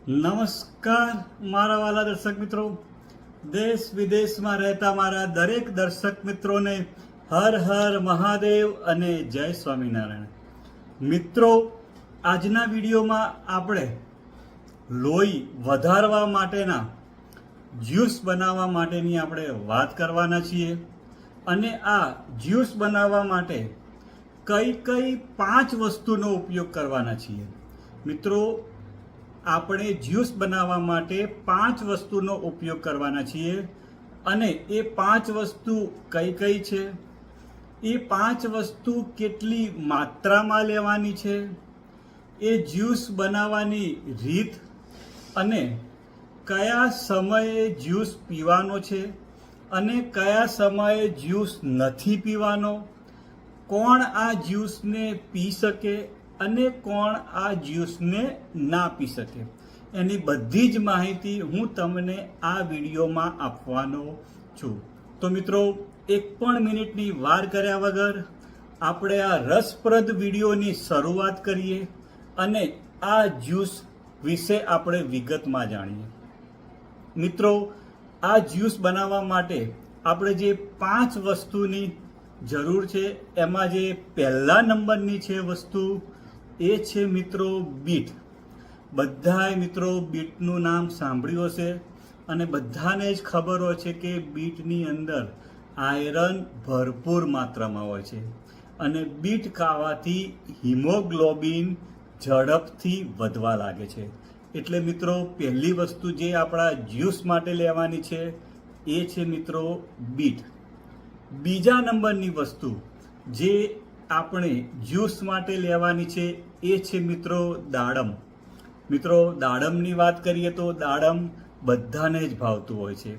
નમસ્કાર મારા વાલા દર્શક મિત્રો, દેશ વિદેશમાં રહેતા મારા દરેક દર્શક મિત્રોને હર હર મહાદેવ અને જય સ્વામિનારાયણ. મિત્રો, આજના વિડીયોમાં આપણે લોહી વધારવા માટેના જ્યુસ બનાવવા માટેની આપણે વાત કરવાના છીએ. અને આ જ્યુસ બનાવવા માટે કઈ 5 વસ્તુનો ઉપયોગ કરવાના છીએ. મિત્રો, આપણે જ્યુસ બનાવવા માટે 5 વસ્તુનો ઉપયોગ કરવાના છીએ. અને એ 5 વસ્તુ કઈ છે, એ 5 વસ્તુ કેટલી માત્રામાં લેવાની છે, એ જ્યુસ બનાવવાની રીત, અને કયા સમયે જ્યુસ પીવાનો છે અને કયા સમયે જ્યુસ નથી પીવાનો, કોણ આ જ્યુસને પી શકે અને કોણ આ જ્યુસને ના પી શકે, એની બધી જ માહિતી હું તમને આ વિડીયોમાં આપવાનો છું. તો મિત્રો, એક પણ મિનિટની વાર કર્યા વગર આપણે આ રસપ્રદ વિડીયોની શરૂઆત કરીએ અને આ જ્યુસ વિશે આપણે વિગતમાં જાણીએ. મિત્રો, આ જ્યુસ બનાવવા માટે આપણે જે 5 વસ્તુની જરૂર છે, એમાં જે પહેલા નંબરની છે વસ્તુ, એ છે મિત્રો બીટ. બધાએ મિત્રો બીટનું નામ સાંભળ્યું હશે અને બધાને જ ખબર હોય છે કે બીટની અંદર આયરન ભરપૂર માત્રામાં હોય છે અને બીટ ખાવાથી હિમોગ્લોબિન ઝડપથી વધવા લાગે છે. એટલે મિત્રો, પહેલી વસ્તુ જે આપણા જ્યુસ માટે લેવાની છે એ છે મિત્રો બીટ. બીજા નંબરની વસ્તુ જે આપણે જ્યુસ માટે લેવાની છે એ છે મિત્રો દાડમ. મિત્રો, દાડમની વાત કરીએ તો દાડમ બધાને જ ભાવતું હોય છે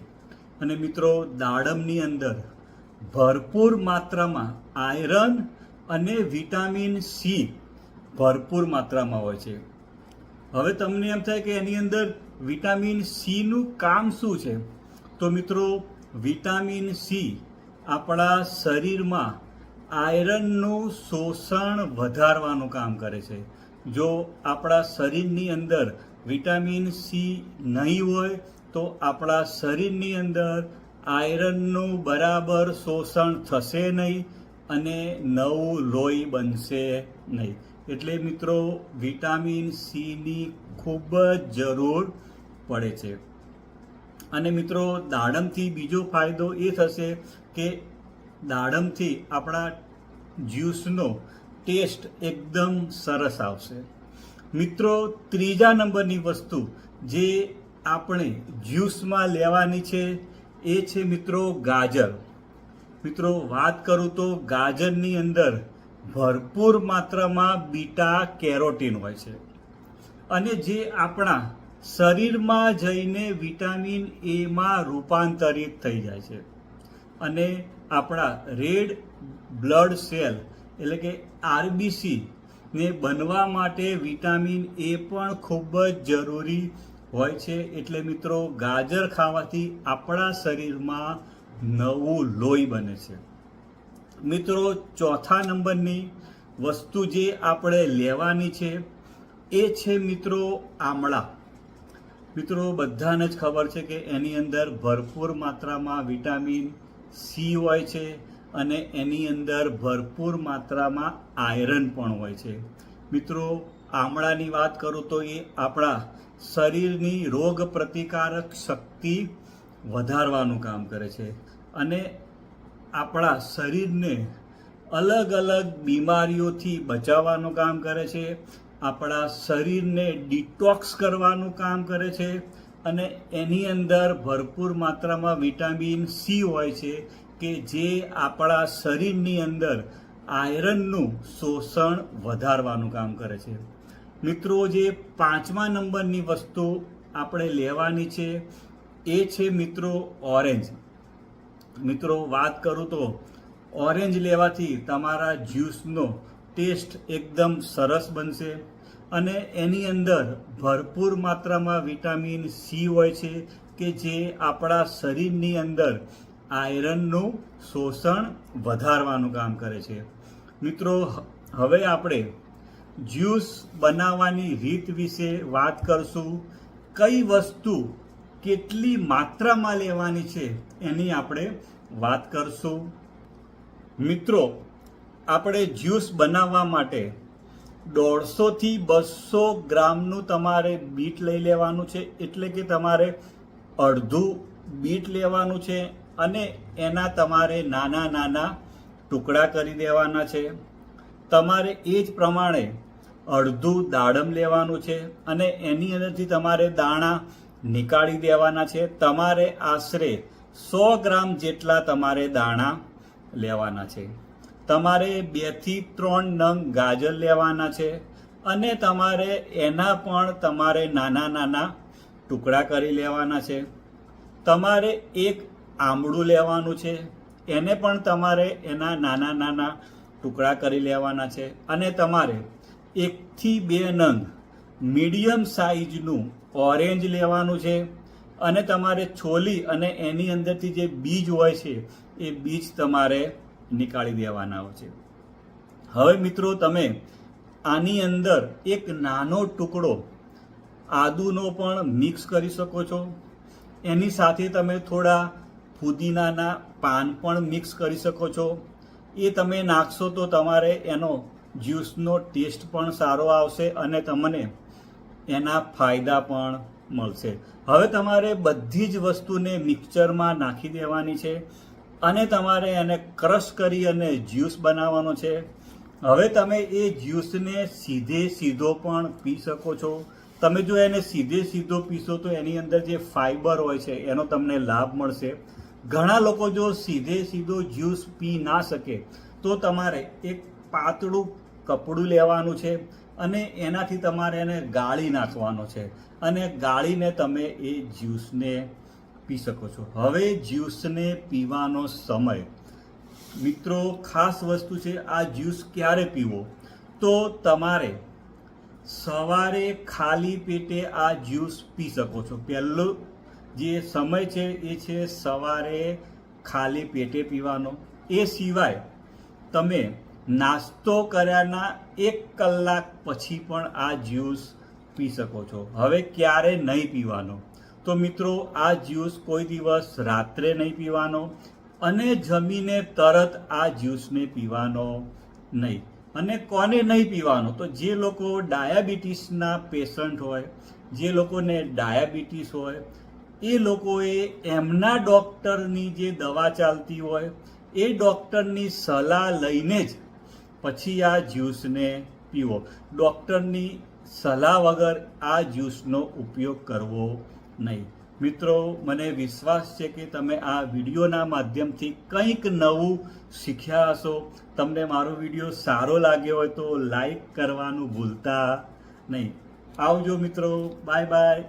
અને મિત્રો દાડમની અંદર ભરપૂર માત્રામાં આયરન અને વિટામિન સી ભરપૂર માત્રામાં હોય છે. હવે તમને એમ થાય કે એની અંદર વિટામિન સીનું કામ શું છે? તો મિત્રો, વિટામિન સી આપણા શરીરમાં આયરનનું શોષણ વધારવાનું કામ કરે છે. જો આપણા શરીરની અંદર વિટામિન સી નહીં હોય તો આપણા શરીરની અંદર આયરનનું બરાબર શોષણ થશે નહીં અને નવું લોહી બનશે નહીં. એટલે મિત્રો, વિટામિન સીની ખૂબ જ જરૂર પડે છે. અને મિત્રો, દાડમથી બીજો ફાયદો એ થશે કે દાડમથી આપણા જ્યુસનો ટેસ્ટ એકદમ સરસ આવશે. મિત્રો, ત્રીજા નંબરની વસ્તુ જે આપણે જ્યુસમાં લેવાની છે એ છે મિત્રો ગાજર. મિત્રો, વાત કરું તો ગાજરની અંદર ભરપૂર માત્રામાં બીટા કેરોટીન હોય છે અને જે આપણા શરીરમાં જઈને વિટામિન એમાં રૂપાંતરિત થઈ જાય છે અને આપણા રેડ બ્લડ સેલ એટલે કે આરબીસી ને બનવા માટે વિટામિન એ પણ ખૂબ જ જરૂરી હોય છે. એટલે મિત્રો, ગાજર ખાવાથી આપણા શરીરમાં નવું લોહી બને છે. મિત્રો, ચોથા નંબરની વસ્તુ જે આપણે લેવાની છે એ છે મિત્રો આમળા. મિત્રો, બધાને જ ખબર છે કે એની અંદર ભરપૂર માત્રામાં વિટામિન સી હોય છે અને એની અંદર ભરપૂર માત્રામાં આયરન પણ હોય છે. મિત્રો, આમળાની વાત કરું તો એ આપણા શરીરની રોગ પ્રતિકારક શક્તિ વધારવાનું કામ કરે છે અને આપણા શરીરને અલગ અલગ બીમારીઓથી બચાવવાનું કામ કરે છે, આપણા શરીરને ડિટોક્સ કરવાનું કામ કરે છે અને એની અંદર ભરપૂર માત્રામાં વિટામિન સી હોય છે કે જે આપણા શરીરની અંદર આયરનનું શોષણ વધારવાનું કામ કરે છે. મિત્રો, જે 5મા નંબરની વસ્તુ આપણે લેવાની છે એ છે મિત્રો ઓરેન્જ. મિત્રો, વાત કરું તો ઓરેન્જ લેવાથી તમારા જ્યુસનો ટેસ્ટ એકદમ સરસ બનશે અને એની અંદર ભરપૂર માત્રામાં વિટામિન સી હોય છે કે જે આપણા શરીરની અંદર આયરનનું શોષણ વધારવાનું કામ કરે છે. મિત્રો, હવે આપણે જ્યુસ બનાવવાની રીત વિશે વાત કરશું કઈ વસ્તુ કેટલી માત્રામાં લેવાની છે એની આપણે વાત કરશું. મિત્રો, આપણે જ્યુસ બનાવવા માટે 150 થી 200 ગ્રામનું તમારે બીટ લઈ લેવાનું છે. એટલે કે તમારે અડધું બીટ લેવાનું છે અને એના તમારે નાના નાના ટુકડા કરી દેવાના છે. તમારે એ જ પ્રમાણે અડધું દાડમ લેવાનું છે અને એની અંદરથી તમારે દાણા નીકાળી દેવાના છે. તમારે આશરે 100 ગ્રામ જેટલા તમારે દાણા લેવાના છે. તમારે 2 થી 3 નંગ ગાજર લેવાના છે અને તમારે એના પણ તમારે નાના નાના ટુકડા કરી લેવાના છે. તમારે એક આમળું લેવાનું છે, એને પણ તમારે એના નાના નાના ટુકડા કરી લેવાના છે અને તમારે 1 થી 2 નંગ મીડિયમ સાઇઝનું ઓરેન્જ લેવાનું છે અને તમારે છોલી અને એની અંદરથી જે બીજ હોય છે એ બીજ તમારે નીકાળી દેવાના હોય છે. હવે મિત્રો, તમે આની અંદર એક નાનો ટુકડો આદુનો પણ મિક્સ કરી શકો છો. એની સાથે તમે થોડા ફુદીનાના પાન પણ મિક્સ કરી શકો છો. એ તમે નાખશો તો તમારે એનો જ્યુસનો ટેસ્ટ પણ સારો આવશે અને તમને એના ફાયદા પણ મળશે. હવે તમારે બધી જ વસ્તુને મિક્સચરમાં નાખી દેવાની છે અને તમારે એને ક્રશ કરી અને જ્યુસ બનાવવાનો છે. હવે તમે એ જ્યુસને સીધો પણ પી શકો છો. તમે જો એને સીધો પીશો તો એની અંદર જે ફાઈબર હોય છે એનો તમને લાભ મળશે. ઘણા લોકો જો સીધો જ્યુસ પી ના શકે તો તમારે એક પાતળું કપડું લેવાનું છે અને એનાથી તમારે એને ગાળી નાખવાનો છે અને ગાળીને તમે એ જ્યુસને પી શકો છો. હવે જ્યુસને પીવાનો સમય, મિત્રો ખાસ વસ્તુ છે. આ જ્યુસ ક્યારે પીવો? તો તમારે સવારે ખાલી પેટે આ જ્યુસ પી શકો છો. પહેલો જે સમય છે એ છે સવારે ખાલી પેટે પીવાનો. એ સિવાય તમે નાસ્તો કર્યાના 1 કલાક પછી પણ આ જ્યુસ પી શકો છો. હવે ક્યારે નહીં પીવાનો? તો મિત્રો, આ જ્યુસ કોઈ દિવસ રાત્રે નહીં પીવાનો અને જમીને તરત આ જ્યુસને પીવાનો નહીં. અને કોને નહીં પીવાનો? તો જે લોકો ડાયાબિટીસના પેશન્ટ હોય, જે લોકોને ડાયાબિટીસ હોય, એ લોકોએ એમના ડૉક્ટરની જે દવા ચાલતી હોય એ ડૉક્ટરની સલાહ લઈને જ પછી આ જ્યુસને પીવો. ડૉક્ટરની સલાહ વગર આ જ્યુસનો ઉપયોગ કરવો નહીં. મિત્રો, મને વિશ્વાસ છે કે તમે આ વિડીયોના માધ્યમથી કંઈક નવું શીખ્યા હશો. તમને મારો વિડીયો સારો લાગ્યો હોય તો લાઈક કરવાનું ભૂલતા નહીં. આવજો મિત્રો, બાય બાય.